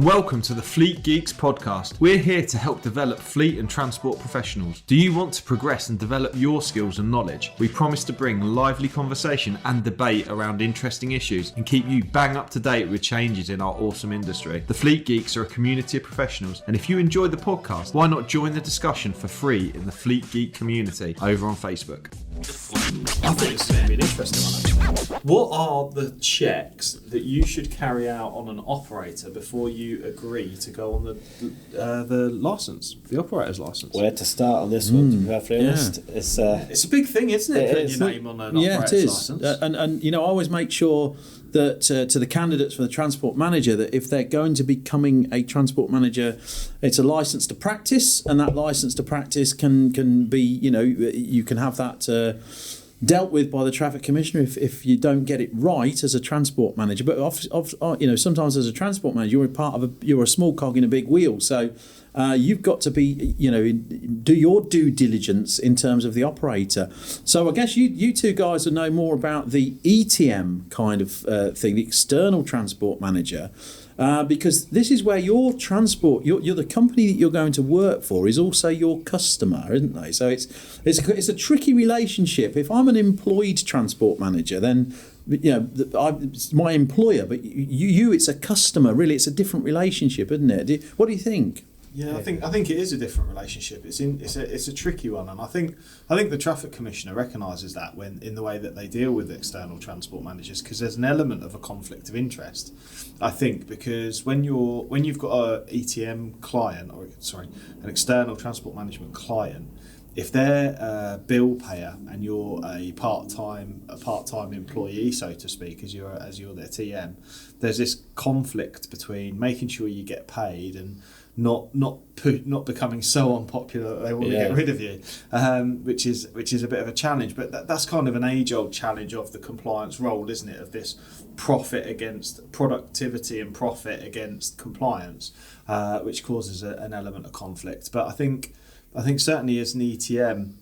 Welcome to the Fleet Geeks Podcast. We're here to help develop fleet and transport professionals. Do you want to progress and develop your skills and knowledge? We promise to bring lively conversation and debate around interesting issues and keep you bang up to date with changes in our awesome industry. The Fleet Geeks are a community of professionals, and if you enjoy the podcast, why not join the discussion for free in the Fleet Geek community over on Facebook? I think it's going to be an interesting one, actually. What are the checks that you should carry out on an operator before you agree to go on the license, the operator's license? Where to start on this one, to be perfectly honest. It's a big thing, isn't it? Putting your name on an operator's license. And you know, I always make sure that to the candidates for the transport manager, that if they're going to be becoming a transport manager, it's a license to practice, and that license to practice can be, you know, you can have that dealt with by the traffic commissioner if you don't get it right as a transport manager. But you know, sometimes as a transport manager, you're a small cog in a big wheel. So you've got to be, you know, do your due diligence in terms of the operator. So I guess you two guys will know more about the ETM kind of thing, the external transport manager. Because this is where your transport, you're the company that you're going to work for is also your customer, isn't they? So it's a tricky relationship. If I'm an employed transport manager, then you know it's my employer, but you it's a customer. Really, it's a different relationship, isn't it? What do you think? Yeah, I think it is a different relationship. It's a tricky one, and I think the traffic commissioner recognises that when in the way that they deal with external transport managers, because there's an element of a conflict of interest. I think because when you've got a ETM client, an external transport management client, if they're a bill payer and you're a part-time employee, so to speak, as you're their TM, there's this conflict between making sure you get paid and not becoming so unpopular that they want to get rid of you, which is a bit of a challenge. But that's kind of an age-old challenge of the compliance role, isn't it? Of this profit against productivity and profit against compliance, which causes an element of conflict. But I think certainly as an ETM,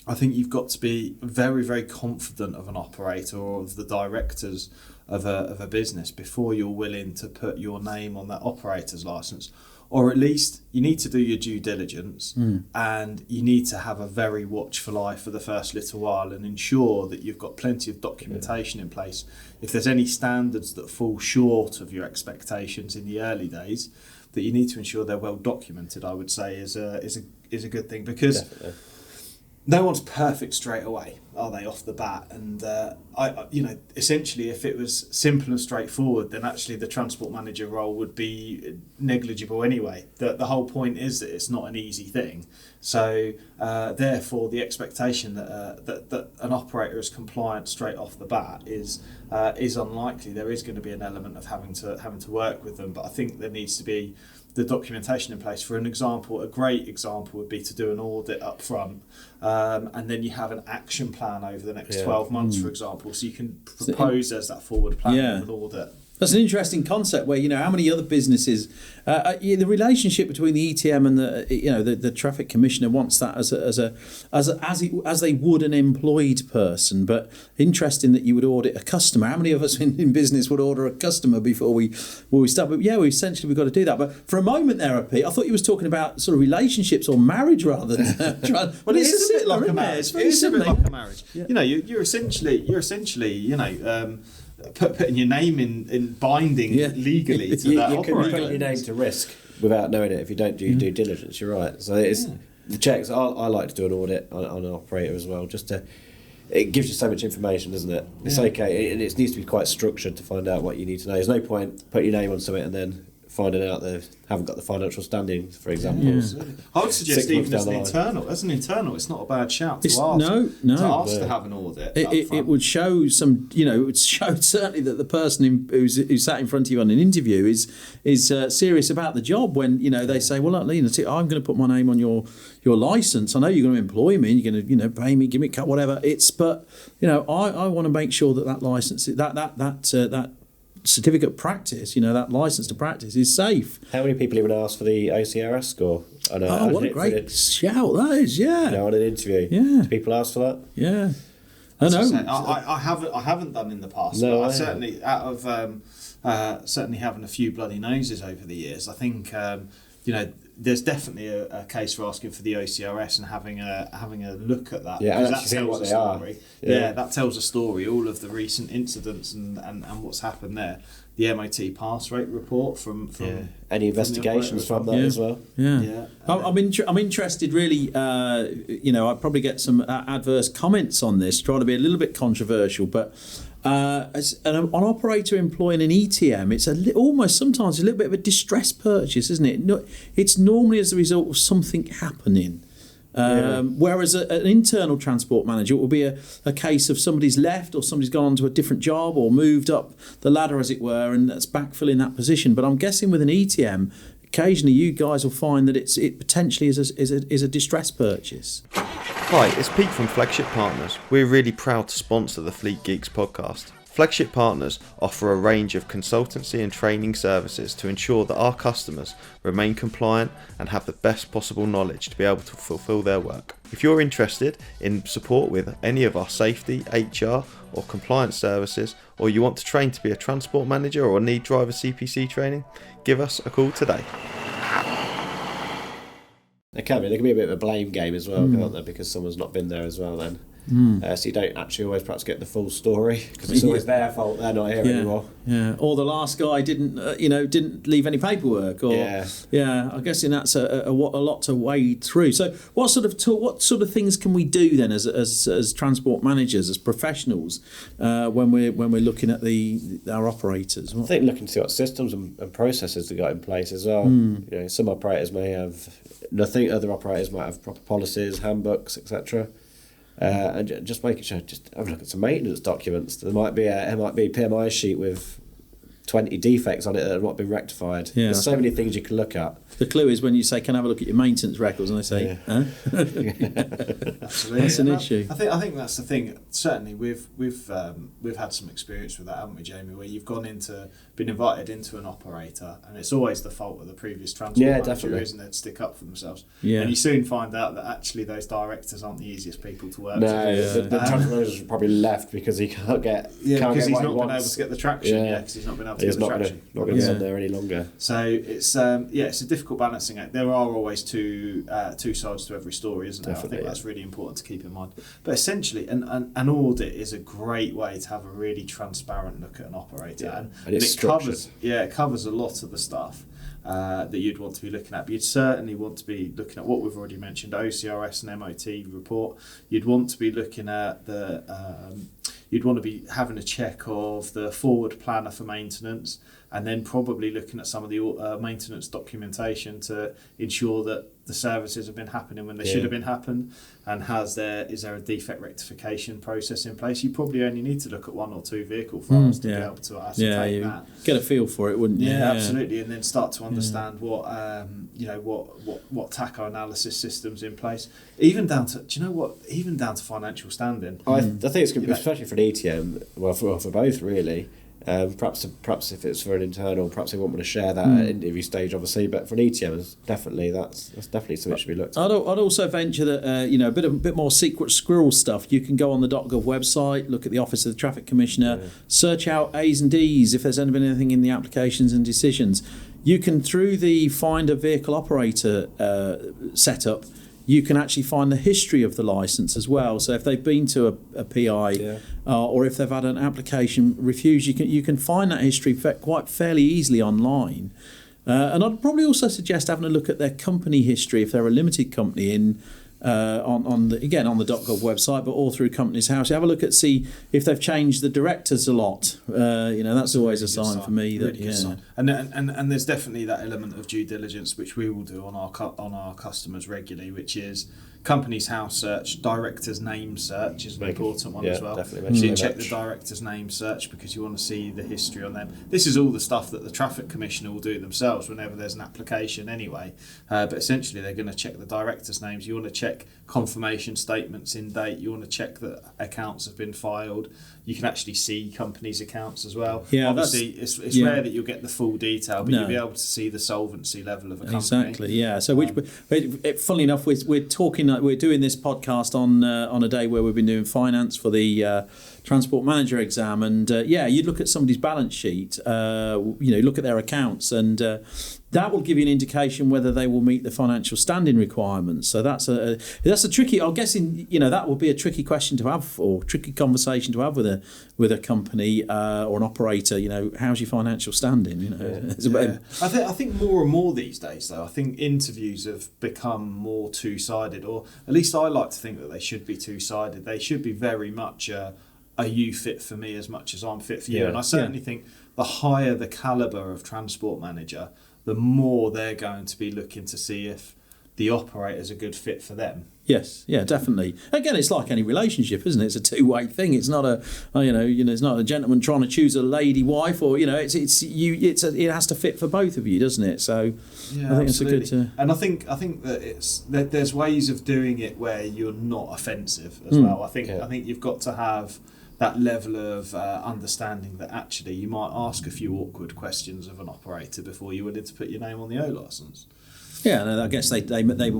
I think you've got to be very, very confident of an operator or of the directors of a business before you're willing to put your name on that operator's license. Or at least you need to do your due diligence, and you need to have a very watchful eye for the first little while and ensure that you've got plenty of documentation in place. If there's any standards that fall short of your expectations in the early days, that you need to ensure they're well documented, I would say is a good thing, because no one's perfect straight away, are they, off the bat? And essentially, if it was simple and straightforward, then actually the transport manager role would be negligible anyway. The whole point is that it's not an easy thing. So therefore, the expectation that an operator is compliant straight off the bat is unlikely. There is going to be an element of having to work with them, but I think there needs to be the documentation in place. For an example, a great example would be to do an audit up front, and then you have an action plan over the next 12 months, for example, so you can propose as that forward plan with audit. That's an interesting concept where, you know, how many other businesses, the relationship between the ETM and the traffic commissioner wants that as they would an employed person. But interesting that you would audit a customer. How many of us in business would order a customer before we start? But yeah, we've got to do that. But for a moment there, Pete, I thought you was talking about sort of relationships or marriage rather than. Well, it's a bit like a marriage. It is a bit like a marriage. Yeah. You know, you're essentially putting your name in binding legally to that operator. You can put your name to risk without knowing it if you don't do your due diligence. You're right. So it's the checks. I like to do an audit on an operator as well. It gives you so much information, doesn't it? It's okay, and it needs to be quite structured to find out what you need to know. There's no point putting your name on something and then finding out they haven't got the financial standing, for example. I would suggest even as an internal, it's not a bad shout to ask to have an audit. It would show some, you know, it would show certainly that the person who's sat in front of you on an interview is serious about the job. When, you know, they say, well, I'm going to put my name on your license. I know you're going to employ me, you're going to, you know, pay me, give me a cut, whatever. But you know, I want to make sure that license, that certificate of practice, you know, that license to practice is safe. How many people even ask for the OCRS score? What a great shout that is, yeah. You know, on an interview. Yeah. Do people ask for that? Yeah. As I say, I haven't done in the past. No, but I I certainly out of certainly having a few bloody noses over the years. I think there's definitely a case for asking for the OCRS and having a look at that. Yeah, and that actually seeing tells what a they are. story. Yeah. That tells a story. All of the recent incidents and what's happened there. The MOT pass rate report from any investigations from that as well. Yeah. I'm interested. Really, I'd probably get some adverse comments on this. Trying to be a little bit controversial, but as an operator employing an ETM, it's almost sometimes a little bit of a distress purchase, isn't it? No, it's normally as a result of something happening. Whereas an internal transport manager, it will be a case of somebody's left or somebody's gone on to a different job or moved up the ladder, as it were, and that's backfilling that position. But I'm guessing with an ETM, occasionally you guys will find that it potentially is a distress purchase. Hi, it's Pete from Flagship Partners. We're really proud to sponsor the Fleet Geeks podcast. Flagship Partners offer a range of consultancy and training services to ensure that our customers remain compliant and have the best possible knowledge to be able to fulfill their work. If you're interested in support with any of our safety, HR or compliance services, or you want to train to be a transport manager or need driver CPC training, give us a call today. There can be a bit of a blame game as well, can't there? Because someone's not been there as well then. So you don't actually always perhaps get the full story because it's always their fault they're not here anymore. Yeah, or the last guy didn't leave any paperwork. Or I guess that's a lot to wade through. So what sort of things can we do then as transport managers, as professionals, when we're looking at our operators? I think looking to see what systems and processes they got in place as well. Some operators may have nothing, other operators might have proper policies, handbooks, etc. And just making sure, just have a look at some maintenance documents. There might be a PMI sheet with 20 defects on it that have not been rectified. Yeah. There's so many things you can look at. The clue is when you say, "Can I have a look at your maintenance records?" and they say, "Huh?" Absolutely. That's an issue. I think that's the thing. Certainly, we've had some experience with that, haven't we, Jamie? Where you've been invited into an operator, and it's always the fault of the previous transport manager, definitely. isn't it, to stick up for themselves? Yeah. And you soon find out that actually those directors aren't the easiest people to work No, with. the transport manager's probably left because he can't get. Because he's what he not been able wants. to get the traction. Because he's not been able to He's get the not traction. going to send there any longer. So it's a difficult balancing act. There are always two sides to every story, isn't there? I think that's really important to keep in mind. But essentially, an audit is a great way to have a really transparent look at an operator, and it's it covers a lot of the stuff that you'd want to be looking at. But you'd certainly want to be looking at what we've already mentioned: OCRS and MOT report. You'd want to be looking at you'd want to be having a check of the forward planner for maintenance, and then probably looking at some of the maintenance documentation to ensure that the services have been happening when they should have been happened, and is there a defect rectification process in place? You probably only need to look at one or two vehicle files to be able to ascertain that. Get a feel for it, wouldn't you? Yeah, absolutely, and then start to understand what TACO analysis systems in place, even down to financial standing. I think it's good, especially for an ETM. Well, for both really. Perhaps if it's for an internal, perhaps they won't want to share that at interview stage, obviously. But for an ETM, that's definitely something that should be looked at. I'd also venture that a bit more secret squirrel stuff. You can go on the .gov website, look at the Office of the Traffic Commissioner, search out A's and D's if there's been anything in the applications and decisions. You can, through the Find a Vehicle Operator setup, you can actually find the history of the licence as well. So if they've been to a PI or if they've had an application refused, you can find that history quite fairly easily online. And I'd probably also suggest having a look at their company history if they're a limited company on the .gov website, but all through Companies House. You have a look at see if they've changed the directors a lot. That's always a sign for me. And there's definitely that element of due diligence which we will do on our customers regularly, which is Companies House search, director's name search is an important one as well. So you check the director's name search because you want to see the history on them. This is all the stuff that the Traffic Commissioner will do themselves whenever there's an application anyway. But essentially they're going to check the director's names. You want to check confirmation statements in date. You want to check that accounts have been filed. You can actually see companies' accounts as well. Yeah, obviously, it's rare that you'll get the full detail, but you'll be able to see the solvency level of a company. Exactly, yeah. So, funnily enough, we're talking we're doing this podcast on a day where we've been doing finance for the transport manager exam, and you look at somebody's balance sheet, look at their accounts, and that will give you an indication whether they will meet the financial standing requirements. So that's a tricky. I'm guessing that will be a tricky question to have, or tricky conversation to have with a company or an operator. How's your financial standing? I think more and more these days, though, I think interviews have become more two-sided, or at least I like to think that they should be two-sided. They should be very much are you fit for me as much as I'm fit for you? And I certainly think the higher the calibre of transport manager, the more they're going to be looking to see if the operator's a good fit for them. Yes, yeah, definitely. Again, it's like any relationship, isn't it? It's a two-way thing. It's not it's not a gentleman trying to choose a lady wife, or it has to fit for both of you, doesn't it? So yeah, I think absolutely. it's a good. And I think that there's ways of doing it where you're not offensive as well. I think you've got to have that level of understanding that actually you might ask a few awkward questions of an operator before you're willing to put your name on the O licence. Yeah, and I guess they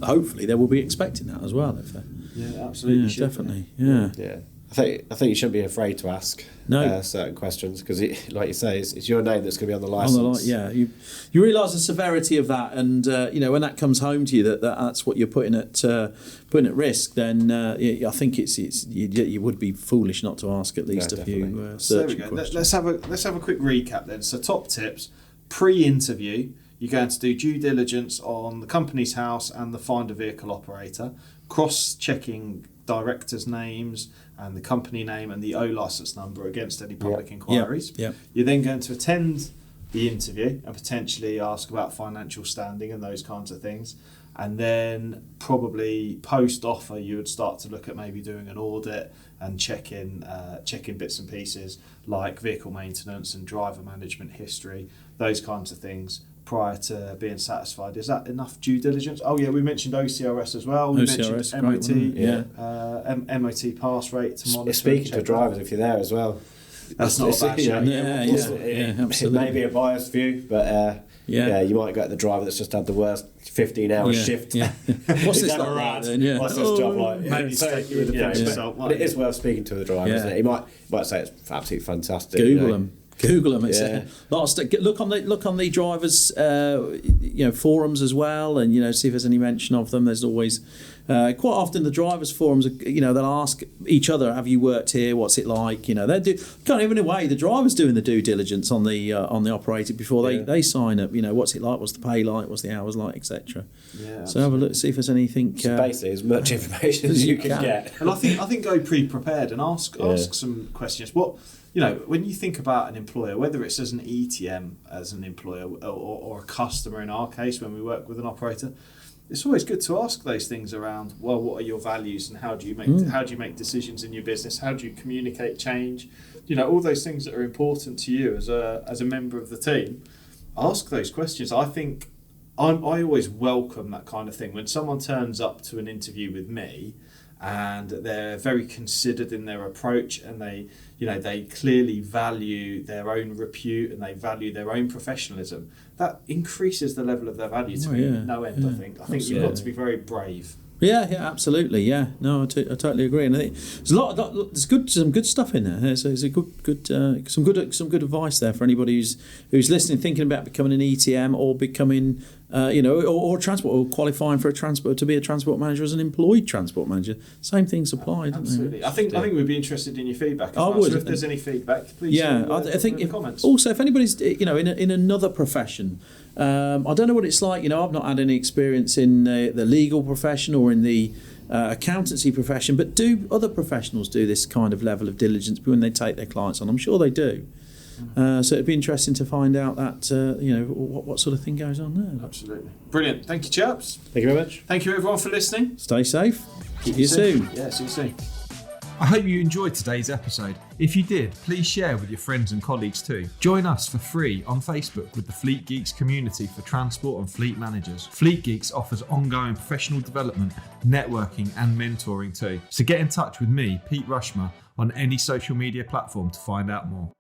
hopefully they will be expecting that as well. Absolutely, yeah, definitely, yeah. I think you shouldn't be afraid to ask certain questions, because, like you say, it's your name that's going to be on the licence. You realise the severity of that, and when that comes home to you that's what you're putting at risk. Then I think you would be foolish not to ask at least a few searching questions. Let's have a quick recap then. So top tips: pre-interview, you're going to do due diligence on the company's house and the find a vehicle operator, cross-checking directors' names and the company name and the O licence number against any public inquiries. You're then going to attend the interview and potentially ask about financial standing and those kinds of things. And then probably post-offer, you would start to look at maybe doing an audit and checking bits and pieces like vehicle maintenance and driver management history, those kinds of things, prior to being satisfied. Is that enough due diligence? Oh yeah, we mentioned OCRS as well. We mentioned MOT, MOT pass rate to monitor. Speaking to drivers, if you're there as well, that's not a bad show. It may be a biased view, but you might get the driver that's just had the worst 15-hour shift. What's this like then? What's this job like? But it is worth speaking to the driver, isn't it? He might say it's absolutely fantastic. Google them. It's look on the drivers' forums as well, and see if there's any mention of them. There's always quite often the drivers' forums. They'll ask each other, "Have you worked here? What's it like?" They do kind of in a way. The drivers doing the due diligence on the operator before they sign up. What's it like? What's the pay like? What's the hours like, etc. So have a look, see if there's anything. So basically, as much information as you can get. And I think go pre-prepared and ask some questions. What. When you think about an employer, whether it's as an ETM as an employer or a customer in our case when we work with an operator, it's always good to ask those things around, well, what are your values and how do you make decisions in your business? How do you communicate change? All those things that are important to you as a member of the team. Ask those questions. I think I always welcome that kind of thing. When someone turns up to an interview with me and they're very considered in their approach, and they clearly value their own repute and they value their own professionalism, that increases the level of their value to me no end. I think you've got to be very brave. Yeah, absolutely. Yeah, no, I totally agree. And I think there's some good stuff in there. There's a some good advice there for anybody who's listening, thinking about becoming an ETM or becoming, or transport, or qualifying for to be a transport manager as an employed transport manager. Same things apply. Absolutely. I think we'd be interested in your feedback. I would. So if there's any feedback, please. I think in the comments. Also, if anybody's in another profession. I don't know what it's like. I've not had any experience in the legal profession or in the accountancy profession, but do other professionals do this kind of level of diligence when they take their clients on? I'm sure they do. So it'd be interesting to find out that what sort of thing goes on there. Absolutely. Brilliant. Thank you, chaps. Thank you very much. Thank you, everyone, for listening. Stay safe. See you soon. Yeah, see you soon. I hope you enjoyed today's episode. If you did, please share with your friends and colleagues too. Join us for free on Facebook with the Fleet Geeks community for transport and fleet managers. Fleet Geeks offers ongoing professional development, networking and mentoring too. So get in touch with me, Pete Rushmer, on any social media platform to find out more.